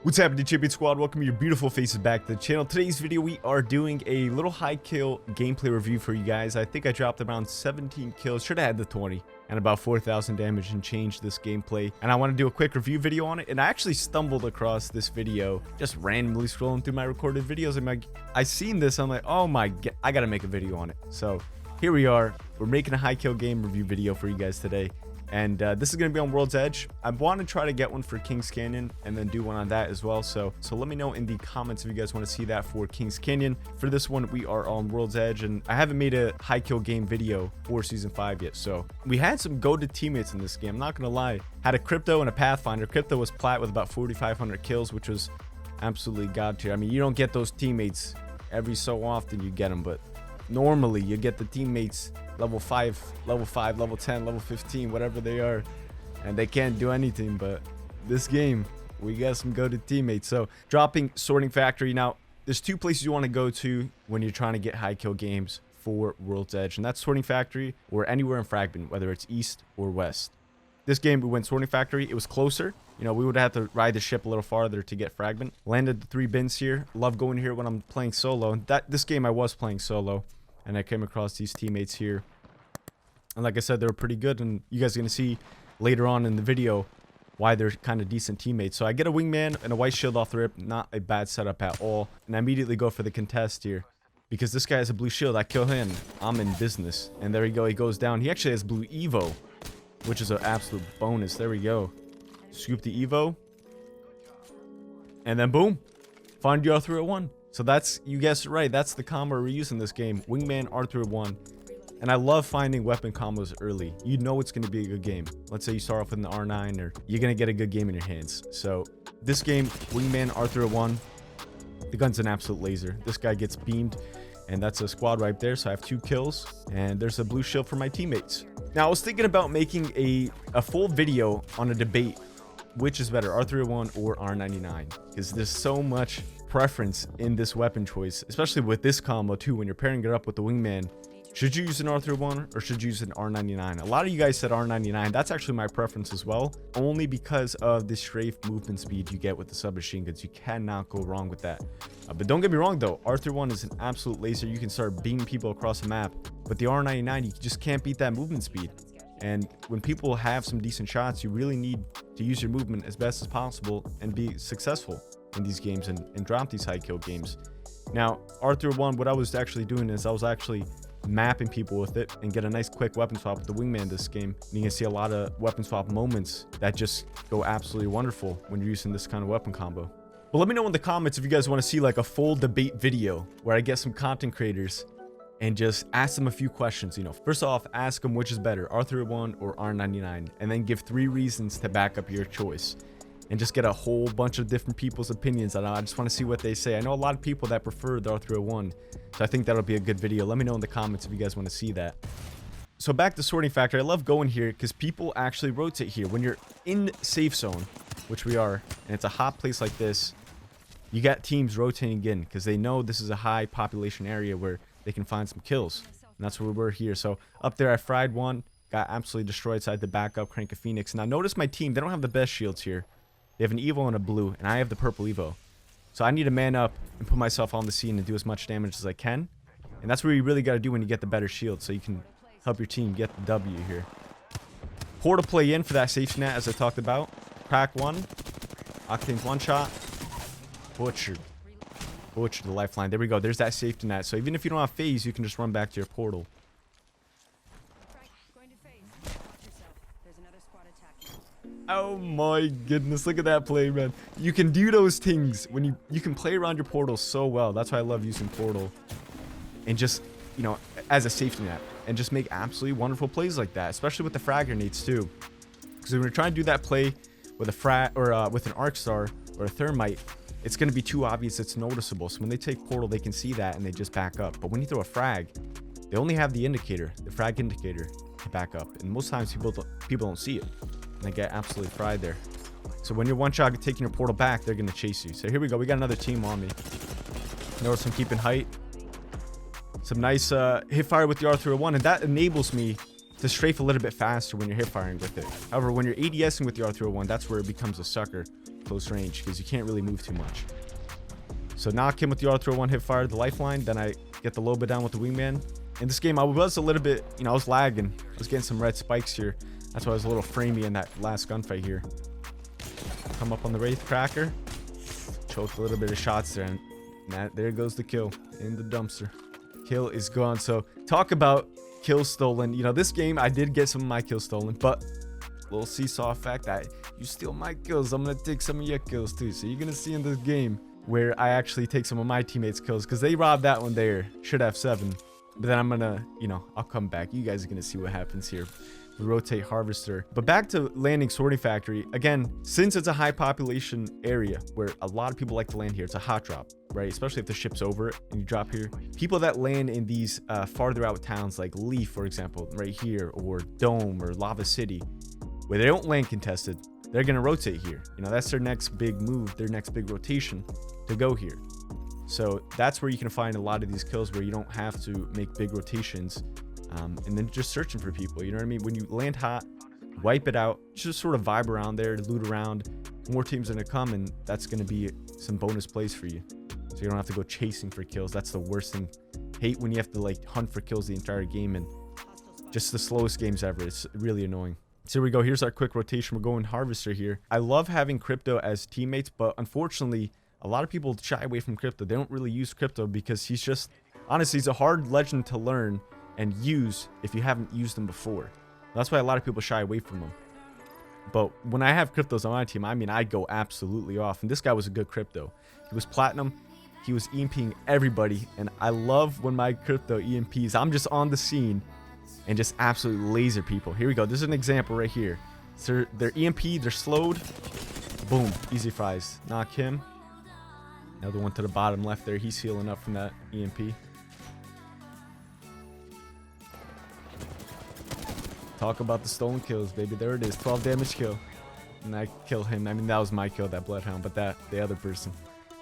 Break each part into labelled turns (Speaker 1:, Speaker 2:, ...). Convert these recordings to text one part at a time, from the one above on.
Speaker 1: What's happening, Champion Squad? Welcome your beautiful faces back to the channel. Today's video, we are doing a little high kill gameplay review for you guys. I think I dropped around 17 kills, should have had the 20, and about 4,000 damage and changed this gameplay. And I want to do a quick review video on it. And I actually stumbled across this video, just randomly scrolling through my recorded videos. And I seen this, I'm like, oh my god, I gotta make a video on it. So here we are. We're making a high kill game review video for you guys today. And this is going to be on World's Edge. I want to try to get one for Kings Canyon and then do one on that as well. So let me know in the comments if you guys want to see that for Kings Canyon. For this one, we are on World's Edge, and I haven't made a high kill game video for Season 5 yet. So we had some goated teammates in this game. I'm not going to lie. Had a Crypto and a Pathfinder. Crypto was plat with about 4,500 kills, which was absolutely god tier. I mean, you don't get those teammates every so often. You get them, but normally you get the teammates level 5, level 10, level 15, whatever they are, and they can't do anything. But this game, we got some goated teammates. So dropping Sorting Factory. Now there's two places you want to go to when you're trying to get high kill games for World's Edge, and that's Sorting Factory or anywhere in Fragment, whether it's east or west. This game we went Sorting Factory. It was closer, you know, we would have to ride the ship a little farther to get Fragment. Landed the 3 bins here. Love going here when I'm playing solo. This game I was playing solo, and I came across these teammates here. And like I said, they were pretty good. And you guys are going to see later on in the video why they're kind of decent teammates. So I get a wingman and a white shield off the rip. Not a bad setup at all. And I immediately go for the contest here, because this guy has a blue shield. I kill him. I'm in business. And there we go. He goes down. He actually has blue Evo, which is an absolute bonus. There we go. Scoop the Evo. And then boom. Find your R301. So that's, you guessed it right, that's the combo we're using this game. Wingman, R301. And I love finding weapon combos early. You know it's going to be a good game. Let's say you start off with an R9, or you're going to get a good game in your hands. So this game, Wingman, R301. The gun's an absolute laser. This guy gets beamed, and that's a squad right there. So I have 2 kills, and there's a blue shield for my teammates. Now I was thinking about making a full video on a debate. Which is better, R301 or R99? Because there's so much preference in this weapon choice, especially with this combo too. When you're pairing it up with the wingman, should you use an R301 or should you use an R99? A lot of you guys said R99. That's actually my preference as well, only because of the strafe movement speed you get with the submachine guns. You cannot go wrong with that. But don't get me wrong though, R301 is an absolute laser. You can start beaming people across the map, but the R99, you just can't beat that movement speed. And when people have some decent shots, you really need to use your movement as best as possible and be successful in these games and drop these high kill games. Now, R301, what I was actually doing is I was actually mapping people with it and get a nice quick weapon swap with the wingman this game. And you can see a lot of weapon swap moments that just go absolutely wonderful when you're using this kind of weapon combo. But let me know in the comments if you guys want to see like a full debate video where I get some content creators and just ask them a few questions. You know, first off, ask them which is better, R301 or R99, and then give 3 reasons to back up your choice, and just get a whole bunch of different people's opinions. I just want to see what they say. I know a lot of people that prefer the R301, so I think that'll be a good video. Let me know in the comments if you guys want to see that. So back to Sorting Factory. I love going here because people actually rotate here. When you're in safe zone, which we are, and it's a hot place like this, you got teams rotating again because they know this is a high population area where they can find some kills. And that's where we're here. So up there, I fried one, got absolutely destroyed, so I had to back up, crank a Phoenix. Now notice my team, they don't have the best shields here. They have an Evo and a blue, and I have the purple Evo. So I need to man up and put myself on the scene and do as much damage as I can. And that's where you really got to do when you get the better shield, so you can help your team get the W here. Portal play in for that safety net, as I talked about. Crack one. Octane's one shot. Butchered the lifeline. There we go. There's that safety net. So even if you don't have phase, you can just run back to your portal. Oh my goodness, look at that play, man. You can do those things when you can play around your portal so well. That's why I love using portal, and just, you know, as a safety net, and just make absolutely wonderful plays like that, especially with the frag grenades too. Because when you're trying to do that play with a frag or with an arc star or a thermite, it's going to be too obvious, it's noticeable. So when they take portal, they can see that and they just back up. But when you throw a frag, they only have the indicator, the frag indicator, to back up. And most times people don't see it, and they get absolutely fried there. So when you're one shot taking your portal back, they're going to chase you. So here we go. We got another team on me. Notice I'm keeping height. Some nice hip fire with the R301, and that enables me to strafe a little bit faster when you're hip firing with it. However, when you're ADSing with the R301, that's where it becomes a sucker. close range because you can't really move too much. So knock him with the R301 hip fire, the lifeline. Then I get the low bit down with the wingman. In this game, I was a little bit, I was lagging. I was getting some red spikes here. That's why I was a little framey in that last gunfight here. Come up on the Wraith Cracker. Choked a little bit of shots there. And there goes the kill in the dumpster. Kill is gone. So talk about kills stolen. This game, I did get some of my kills stolen. But little seesaw effect. You steal my kills, I'm going to take some of your kills too. So you're going to see in this game where I actually take some of my teammates' kills. Because they robbed that one there. Should have 7. But then I'm going to, I'll come back. You guys are going to see what happens here. We rotate Harvester. But back to landing Sorting Factory. Again, since it's a high population area where a lot of people like to land here, it's a hot drop, right? Especially if the ship's over it and you drop here. People that land in these farther out towns like Leaf, for example, right here, or Dome or Lava City, where they don't land contested, they're going to rotate here. That's their next big move, their next big rotation to go here. So that's where you can find a lot of these kills where you don't have to make big rotations. And then just searching for people, you know what I mean? When you land hot, wipe it out, just sort of vibe around there, loot around. More teams are going to come, and that's going to be some bonus plays for you. So you don't have to go chasing for kills. That's the worst thing. Hate when you have to hunt for kills the entire game, and just the slowest games ever. It's really annoying. So here we go. Here's our quick rotation. We're going Harvester here. I love having Crypto as teammates, but unfortunately, a lot of people shy away from Crypto. They don't really use Crypto because honestly, he's a hard legend to learn and use if you haven't used them before. That's why a lot of people shy away from them. But when I have Cryptos on my team, I go absolutely off. And this guy was a good Crypto. He was platinum. He was EMPing everybody. And I love when my Crypto EMPs, I'm just on the scene and just absolutely laser people. Here we go. This is an example right here. So they're EMP, they're slowed. Boom, easy fries. Knock him. Another one to the bottom left there. He's healing up from that EMP. Talk about the stolen kills, baby. There it is. 12 damage kill. And I kill him. That was my kill, that Bloodhound. But the other person.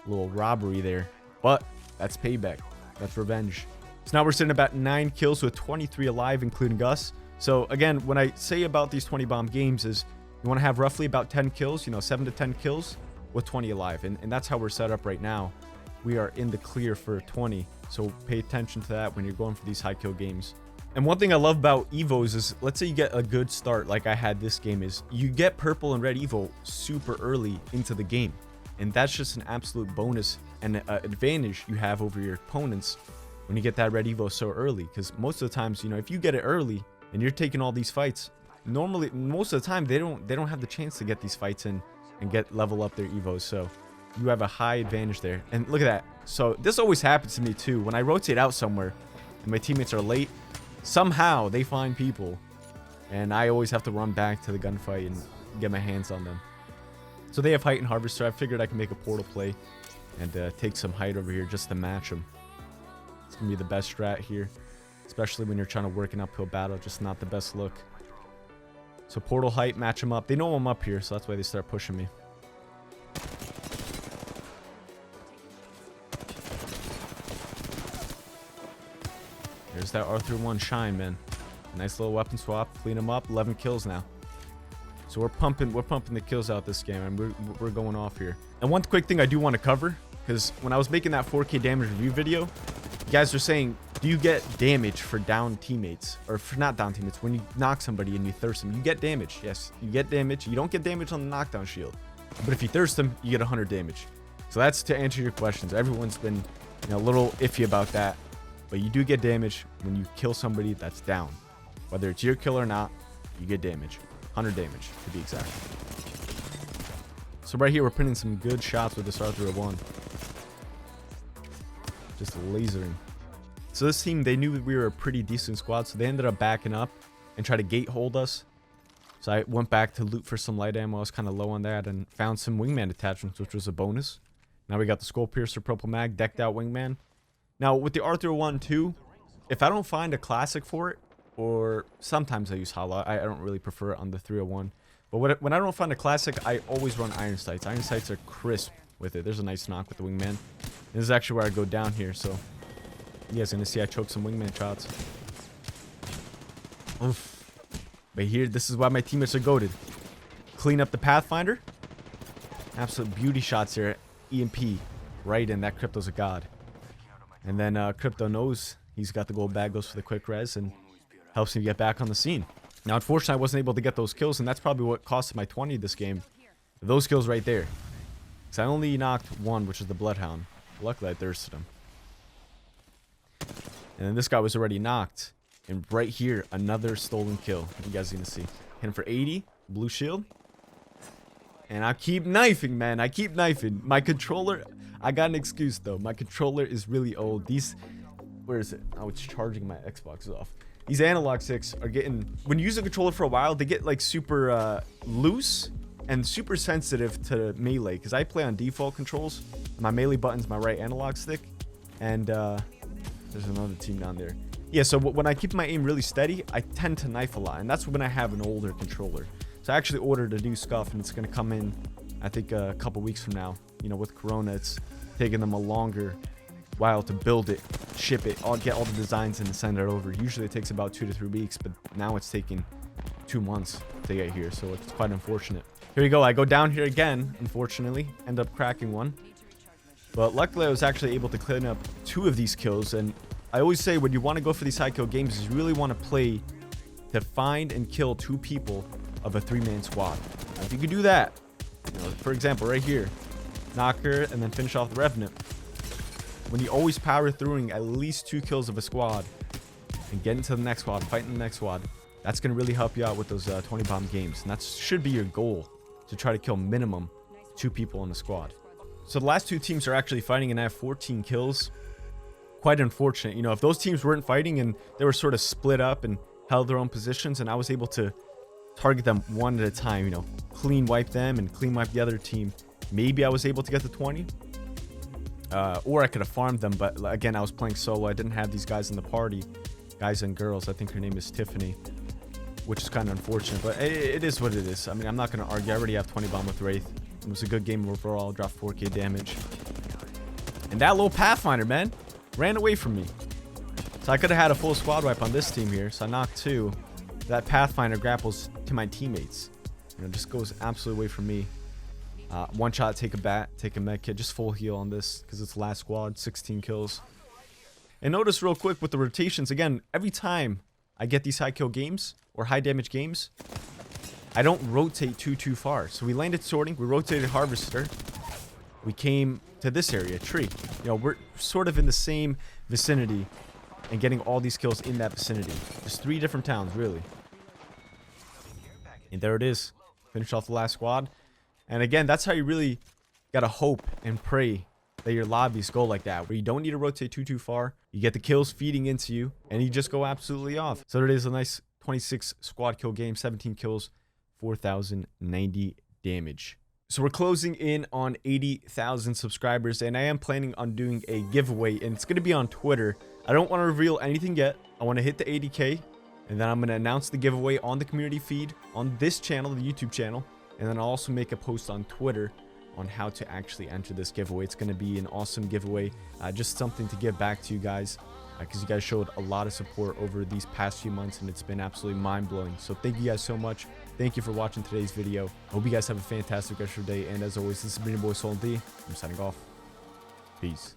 Speaker 1: A little robbery there. But that's payback. That's revenge. So now we're sitting about 9 kills with 23 alive, including us. So again, when I say about these 20 bomb games is you want to have roughly about 10 kills, 7 to 10 kills with 20 alive. And that's how we're set up right now. We are in the clear for 20. So pay attention to that when you're going for these high kill games. And one thing I love about Evos is, let's say you get a good start like I had this game, is you get purple and red Evo super early into the game. And that's just an absolute bonus and advantage you have over your opponents when you get that red Evo so early. Because most of the times, if you get it early and you're taking all these fights, normally, most of the time, they don't have the chance to get these fights in and level up their Evos. So you have a high advantage there. And look at that. So this always happens to me too. When I rotate out somewhere and my teammates are late, somehow they find people, and I always have to run back to the gunfight and get my hands on them. So they have height and Harvester. I figured I can make a portal play and take some height over here just to match them. It's gonna be the best strat here, especially when you're trying to work an uphill battle. Just not the best look. So portal height, match them up. They know I'm up here, so that's why they start pushing me. There's that R301 shine, man. Nice little weapon swap. Clean them up. 11 kills now. So we're pumping the kills out this game, and we're going off here. And one quick thing I do want to cover, because when I was making that 4K damage review video, you guys are saying, do you get damage for down teammates? Or for not down teammates, when you knock somebody and you thirst them, you get damage. Yes, you get damage. You don't get damage on the knockdown shield. But if you thirst them, you get 100 damage. So that's to answer your questions. Everyone's been a little iffy about that. But you do get damage when you kill somebody that's down. Whether it's your kill or not, you get damage. 100 damage, to be exact. So right here, we're putting some good shots with this R301. Just lasering. So this team, they knew we were a pretty decent squad, so they ended up backing up and tried to gate hold us. So I went back to loot for some light ammo. I was kind of low on that and found some wingman attachments, which was a bonus. Now we got the Skull Piercer, Purple Mag, decked out wingman. Now, with the R301 too, if I don't find a classic for it, or sometimes I use hollow, I don't really prefer it on the 301. But when I don't find a classic, I always run iron sights. Iron sights are crisp with it. There's a nice knock with the wingman. This is actually where I go down here, so you guys are going to see I choke some wingman shots. Oof. But here, this is why my teammates are goated. Clean up the Pathfinder. Absolute beauty shots here. EMP right in. That Crypto's a god. And then Crypto knows he's got the gold bag, goes for the quick res, and helps him get back on the scene. Now, unfortunately, I wasn't able to get those kills, and that's probably what cost my 20 this game. Those kills right there. Because I only knocked one, which is the Bloodhound. Luckily, I thirsted him. And then this guy was already knocked. And right here, another stolen kill. You guys are going to see. Hit him for 80. Blue shield. And I keep knifing, man. I keep knifing. My controller... I got an excuse, though. My controller is really old. These... Where is it? Oh, it's charging. My Xbox is off. These analog sticks are getting... When you use a controller for a while, they get, like, super loose and super sensitive to melee. Because I play on default controls. My melee button's my right analog stick. And, there's another team down there. Yeah, so when I keep my aim really steady, I tend to knife a lot. And that's when I have an older controller. So I actually ordered a new scuff, and it's going to come in, I think, a couple weeks from now. You know, with Corona, it's taking them a longer while to build it, ship it, get all the designs, and send it over. Usually it takes about 2 to 3 weeks, but now it's taking 2 months to get here, so it's quite unfortunate. Here we go. I go down here again, unfortunately. End up cracking one. But luckily, I was actually able to clean up 2 of these kills, and I always say when you want to go for these high kill games, you really want to play to find and kill 2 people of a 3-man squad. Now, if you could do that, you know, for example, right here, knocker and then finish off the Revenant. When you always power through at least 2 kills of a squad and get into the next squad, fighting the next squad, that's going to really help you out with those 20 bomb games. And that should be your goal, to try to kill minimum 2 people in the squad. So the last 2 teams are actually fighting, and I have 14 kills. Quite unfortunate. You know, if those teams weren't fighting and they were sort of split up and held their own positions, and I was able to target them one at a time, you know, clean wipe them and clean wipe the other team, maybe I was able to get to 20. Or I could have farmed them, but again, I was playing solo. I didn't have these guys in the party. Guys and girls. I think her name is Tiffany, which is kind of unfortunate, but it is what it is. I mean, I'm not going to argue. I already have 20 bomb with Wraith. It was a good game overall. Dropped 4k damage. And that little Pathfinder, man, ran away from me. So I could have had a full squad wipe on this team here. So I knocked 2. That Pathfinder grapples to my teammates. You know, just goes absolutely away from me. One shot, take a bat, take a med kit, just full heal on this because it's last squad, 16 kills. And notice real quick with the rotations, again, every time I get these high kill games or high damage games, I don't rotate too far. So we landed sorting, we rotated harvester, we came to this area, tree. You know, we're sort of in the same vicinity and getting all these kills in that vicinity. Just 3 different towns, really. And there it is. Finish off the last squad. And again, that's how you really gotta hope and pray that your lobbies go like that, where you don't need to rotate too far. You get the kills feeding into you, and you just go absolutely off. So it is a nice 26 squad kill game, 17 kills, 4,090 damage. So we're closing in on 80,000 subscribers, and I am planning on doing a giveaway, and it's gonna be on Twitter. I don't want to reveal anything yet. I want to hit the 80k, and then I'm gonna announce the giveaway on the community feed on this channel, the YouTube channel. And then I'll also make a post on Twitter on how to actually enter this giveaway. It's going to be an awesome giveaway. Just something to give back to you guys. Because you guys showed a lot of support over these past few months. And it's been absolutely mind-blowing. So thank you guys so much. Thank you for watching today's video. I hope you guys have a fantastic rest of your day. And as always, this has been your boy Sultan. I'm signing off. Peace.